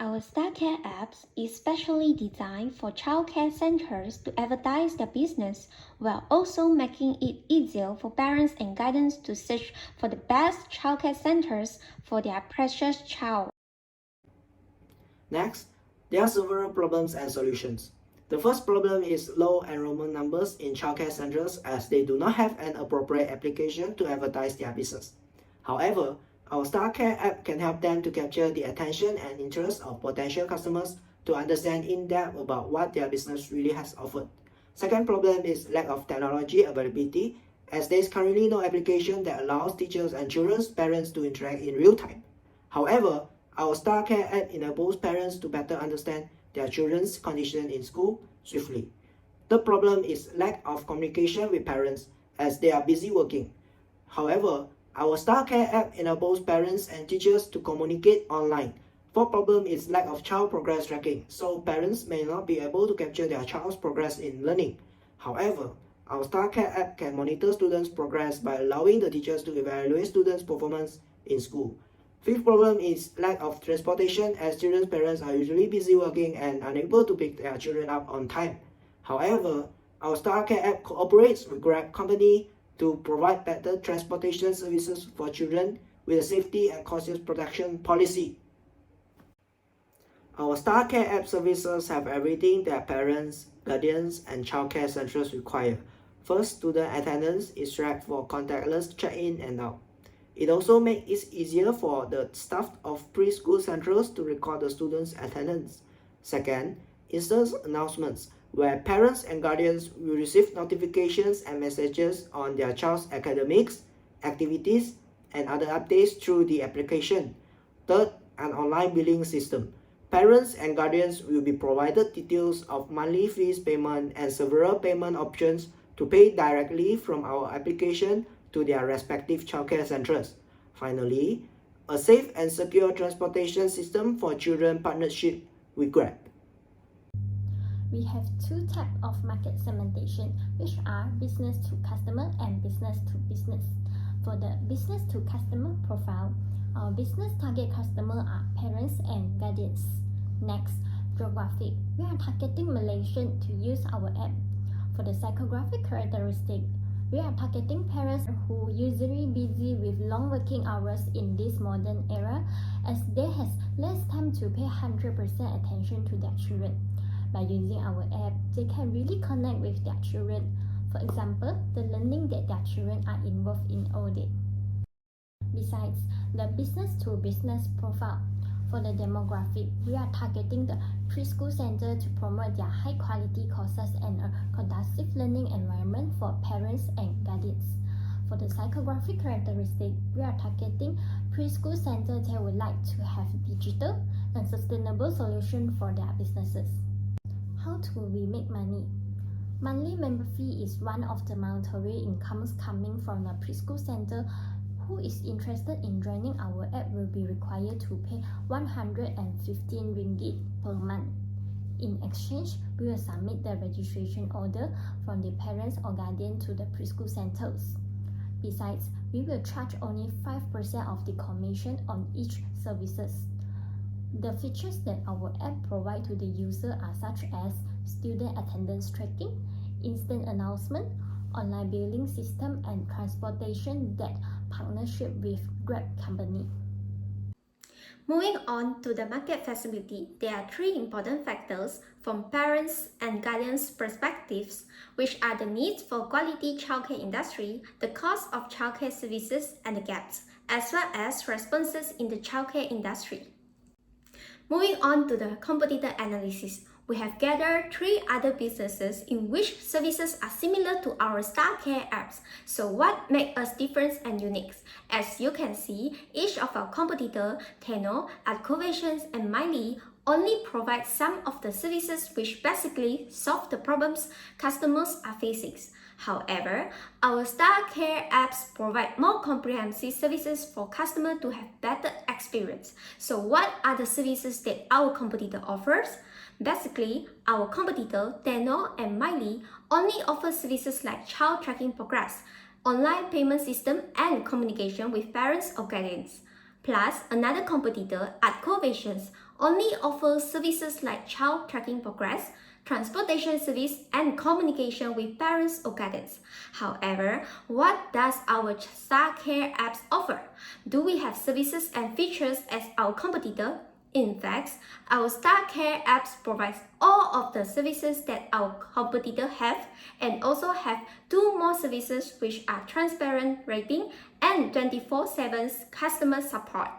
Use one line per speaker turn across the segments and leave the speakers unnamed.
Our StarCare apps is specially designed for childcare centers to advertise their business while also making it easier for parents and guardians to search for the best childcare centers for their precious child.
Next, there are several problems and solutions. The first problem is low enrollment numbers in childcare centers as they do not have an appropriate application to advertise their business. However, our StarCare app can help them to capture the attention and interest of potential customers to understand in depth about what their business really has offered. Second problem is lack of technology availability as there is currently no application that allows teachers and children's parents to interact in real time. However, our StarCare app enables parents to better understand their children's condition in school swiftly. The problem is lack of communication with parents as they are busy working. However, our StarCare app enables parents and teachers to communicate online. Fourth problem is lack of child progress tracking, so parents may not be able to capture their child's progress in learning. However, our StarCare app can monitor students' progress by allowing the teachers to evaluate students' performance in school. Fifth problem is lack of transportation as children's parents are usually busy working and unable to pick their children up on time. However, our StarCare app cooperates with Grab company to provide better transportation services for children with a safety and cautious protection policy. Our StarCare app services have everything that parents, guardians, and childcare centers require. First, student attendance is tracked for contactless check-in and out. It also makes it easier for the staff of preschool centers to record the students' attendance. Second, instant announcements, where parents and guardians will receive notifications and messages on their child's academics, activities, and other updates through the application. Third, an online billing system. Parents and guardians will be provided details of monthly fees payment and several payment options to pay directly from our application to their respective childcare centers. Finally, a safe and secure transportation system for children partnership with Grab.
We have two types of market segmentation, which are business to customer and business to business. For the business to customer profile, our business target customer are parents and guardians. Next, geographic. We are targeting Malaysians to use our app. For the psychographic characteristic, we are targeting parents who usually busy with long working hours in this modern era as they have less time to pay 100% attention to their children. By using our app, they can really connect with their children. For example, the learning that their children are involved in all day. Besides, the business-to-business profile. For the demographic, we are targeting the preschool center to promote their high-quality courses and a conducive learning environment for parents and guardians. For the psychographic characteristic, we are targeting preschool centers that would like to have digital and sustainable solutions for their businesses. How do we make money? Monthly member fee is one of the mandatory incomes coming from the preschool center. Who is interested in joining our app will be required to pay 115 ringgit per month. In exchange, we will submit the registration order from the parents or guardian to the preschool centers. Besides, we will charge only 5% of the commission on each services. The features that our app provides to the user are such as student attendance tracking, instant announcement, online billing system, and transportation that partnership with Grab company.
Moving on to the market feasibility, there are three important factors from parents and guardians' perspectives, which are the needs for quality childcare industry, the cost of childcare services and the gaps, as well as responses in the childcare industry. Moving on to the competitor analysis, we have gathered three other businesses in which services are similar to our StarCare apps. So what makes us different and unique? As you can see, each of our competitors, Tenno, Adcovations, and Miley, only provide some of the services which basically solve the problems customers are facing. However, our StarCare apps provide more comprehensive services for customers to have better experience. So what are the services that our competitor offers? Basically, our competitor, Tenno and Miley, only offer services like child tracking progress, online payment system, and communication with parents or guardians. Plus, another competitor, Adcovations, only offers services like child tracking progress, transportation service, and communication with parents or guardians. However, what does our Star Care apps offer? Do we have services and features as our competitor? In fact, our Star Care apps provides all of the services that our competitor have and also have two more services which are transparent rating and 24/7 customer support.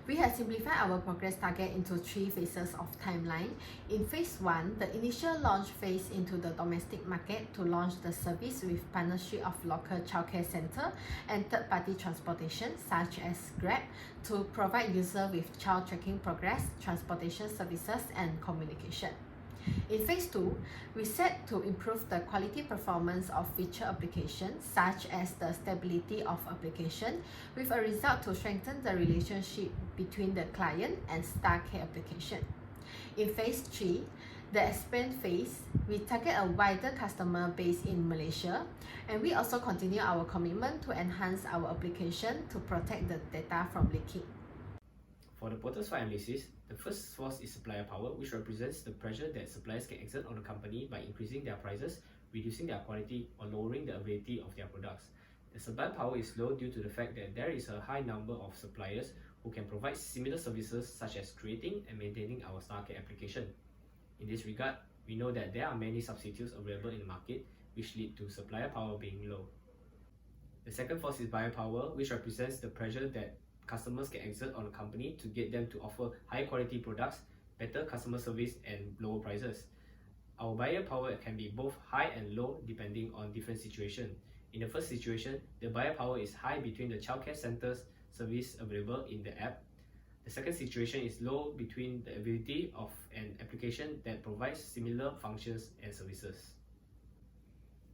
We have simplified our progress target into 3 phases of timeline. In phase 1, the initial launch phase into the domestic market to launch the service with partnership of local childcare center and third-party transportation such as Grab to provide user with child tracking progress, transportation services and communication. In phase 2, we set to improve the quality performance of feature applications such as the stability of application with a result to strengthen the relationship between the client and Star Care application. In phase 3, the expand phase, we target a wider customer base in Malaysia and we also continue our commitment to enhance our application to protect the data from leaking.
For the Porter's Five analysis, the first force is supplier power, which represents the pressure that suppliers can exert on a company by increasing their prices, reducing their quality, or lowering the availability of their products. The supplier power is low due to the fact that there is a high number of suppliers who can provide similar services such as creating and maintaining our Star Care application. In this regard, we know that there are many substitutes available in the market, which lead to supplier power being low. The second force is buyer power, which represents the pressure that customers can exert on a company to get them to offer high quality products, better customer service and lower prices. Our buyer power can be both high and low depending on different situations. In the first situation, the buyer power is high between the childcare centers service available in the app. The second situation is low between the ability of an application that provides similar functions and services.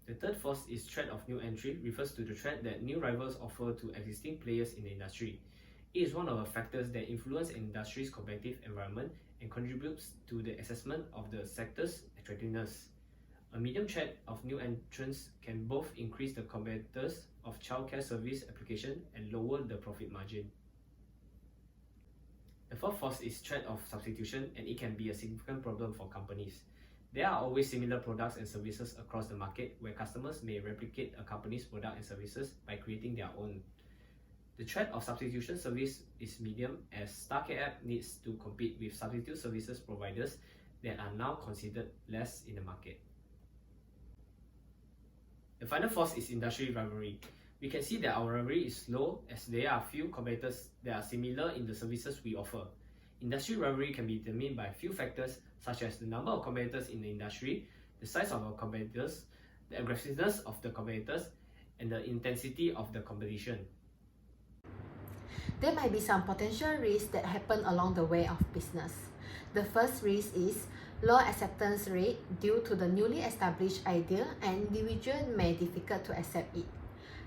The third force is threat of new entry, refers to the threat that new rivals offer to existing players in the industry. It is one of the factors that influence an industry's competitive environment and contributes to the assessment of the sector's attractiveness. A medium threat of new entrants can both increase the competitors of childcare service application and lower the profit margin. The fourth force is threat of substitution, and it can be a significant problem for companies. There are always similar products and services across the market where customers may replicate a company's product and services by creating their own. The threat of substitution service is medium as Star Care app needs to compete with substitute services providers that are now considered less in the market. The final force is industry rivalry. We can see that our rivalry is low as there are few competitors that are similar in the services we offer. Industry rivalry can be determined by a few factors such as the number of competitors in the industry, the size of our competitors, the aggressiveness of the competitors, and the intensity of the competition.
There might be some potential risks that happen along the way of business. The first risk is low acceptance rate due to the newly established idea and individual may be difficult to accept it.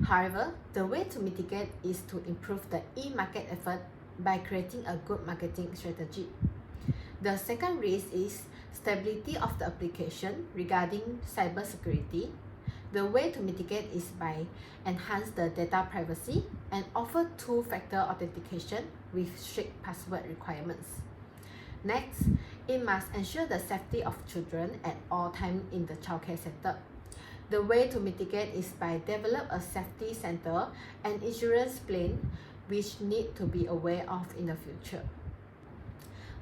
However, the way to mitigate is to improve the e-market effort by creating a good marketing strategy. The second risk is stability of the application regarding cybersecurity. The way to mitigate is by enhance the data privacy and offer two-factor authentication with strict password requirements. Next, it must ensure the safety of children at all times in the childcare center. The way to mitigate is by develop a safety center and insurance plan which need to be aware of in the future.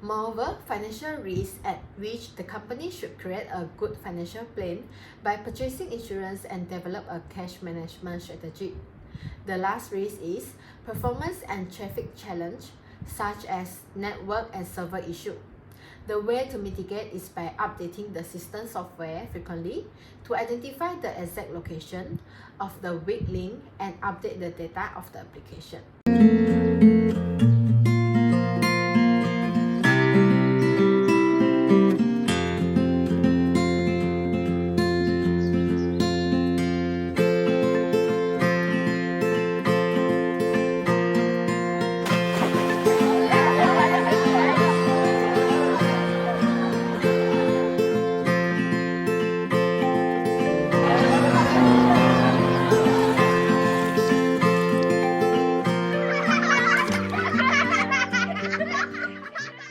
Moreover, financial risks at which the company should create a good financial plan by purchasing insurance and develop a cash management strategy. The last risk is performance and traffic challenge such as network and server issue. The way to mitigate is by updating the system software frequently to identify the exact location of the weak link and update the data of the application.